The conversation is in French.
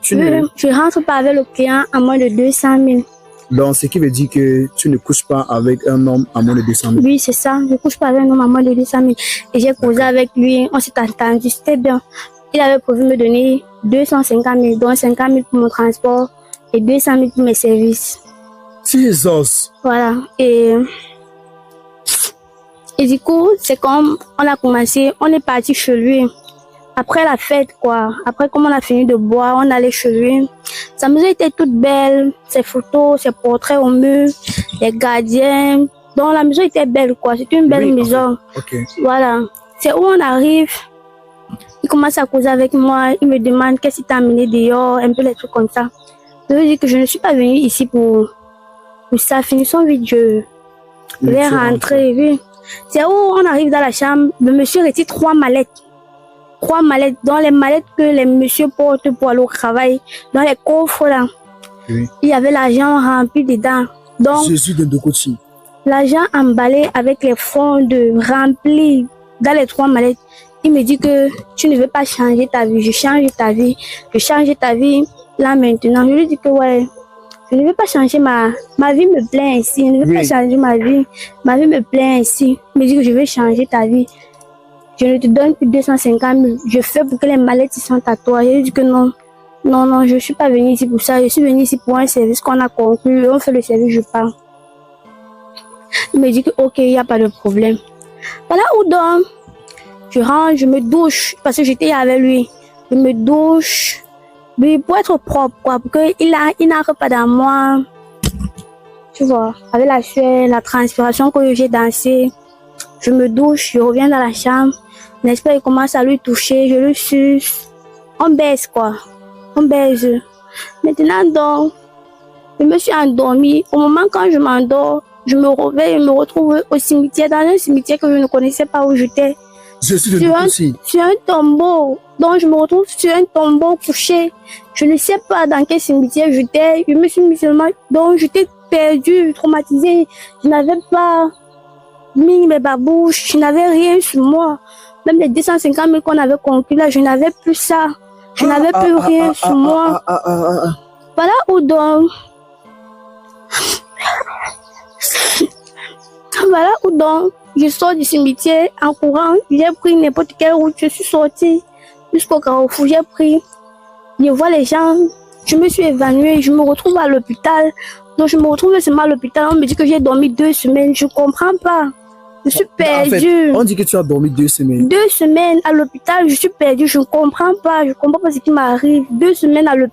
Je rentre pas avec le client à moins de 200 000. Donc, ce qui veut dire que tu ne couches pas avec un homme à moins de 200 000. Oui, c'est ça. Je ne couche pas avec un homme à moins de 200 000. Et j'ai causé avec lui. On s'est entendu. C'était bien. Il avait prévu me donner 250 000, dont 50 000 pour mon transport et 200 000 pour mes services. Jesus. Voilà. Et du coup, c'est comme on a commencé, on est parti chez lui. Après la fête, quoi. Après, comme on a fini de boire, on allait chez lui. Sa maison était toute belle. Ses photos, ses portraits au mur, les gardiens. Donc, la maison était belle, quoi. C'était une belle maison. Okay. Voilà. C'est où on arrive. Il commence à causer avec moi. Il me demande qu'est-ce qui t'a amené dehors, un peu les trucs comme ça. Je lui dis que je ne suis pas venue ici pour ça. Finissons vite, je vais rentrer. Oui. C'est où on arrive dans la chambre. Le monsieur retire 3 mallettes. 3 mallettes, dans les mallettes que les messieurs portent pour aller au travail, dans les coffres là. Oui. Il y avait l'argent rempli dedans. Donc, Jésus de Ndokochi. L'argent emballé avec les fonds remplis dans les 3 mallettes. Il me dit que tu ne veux pas changer ta vie. Je change ta vie. Je change ta vie là maintenant. Je lui dis que ouais, je ne veux pas changer ma vie me plaît ainsi. Je ne veux pas changer ma vie. Ma vie me plaît ainsi. Il me dit que je veux changer ta vie. Je ne te donne plus 250 000. Je fais pour que les mallettes sont à toi. Je lui dis que non. Non, je ne suis pas venue ici pour ça. Je suis venue ici pour un service qu'on a conclu. On fait le service, je pars. Il me dit que ok, il n'y a pas de problème. Voilà où donc, je rentre, je me douche parce que j'étais avec lui. Je me douche, lui pour être propre, quoi, pour qu'il n'arrive pas dans moi. Tu vois, avec la sueur, la transpiration que j'ai dansé. Je me douche, je reviens dans la chambre. N'est-ce pas, il commence à lui toucher, je le suce. On baise, quoi. On baise. Maintenant, donc, je me suis endormie. Au moment quand je m'endors, je me réveille, je me retrouve au cimetière, dans un cimetière que je ne connaissais pas où j'étais. Sur un tombeau. Donc, je me retrouve sur un tombeau couché. Je ne sais pas dans quel cimetière j'étais. Je me suis mis seulement. Donc, j'étais perdue, traumatisée. Je n'avais pas mis mes babouches. Je n'avais rien sur moi. Même les 250 000 qu'on avait conclus là, je n'avais plus ça. Je n'avais plus rien sur moi. Voilà où donc. Voilà où donc je sors du cimetière en courant. J'ai pris n'importe quelle route. Je suis sortie jusqu'au carrefour. J'ai pris. Je vois les gens. Je me suis évanouie. Je me retrouve à l'hôpital. Donc je me retrouve seulement à l'hôpital. On me dit que j'ai dormi 2 semaines. Je ne comprends pas. Je suis perdue. En fait, on dit que tu as dormi 2 semaines. 2 semaines à l'hôpital. Je suis perdue. Je ne comprends pas. Je ne comprends pas ce qui m'arrive. 2 semaines à l'hôpital.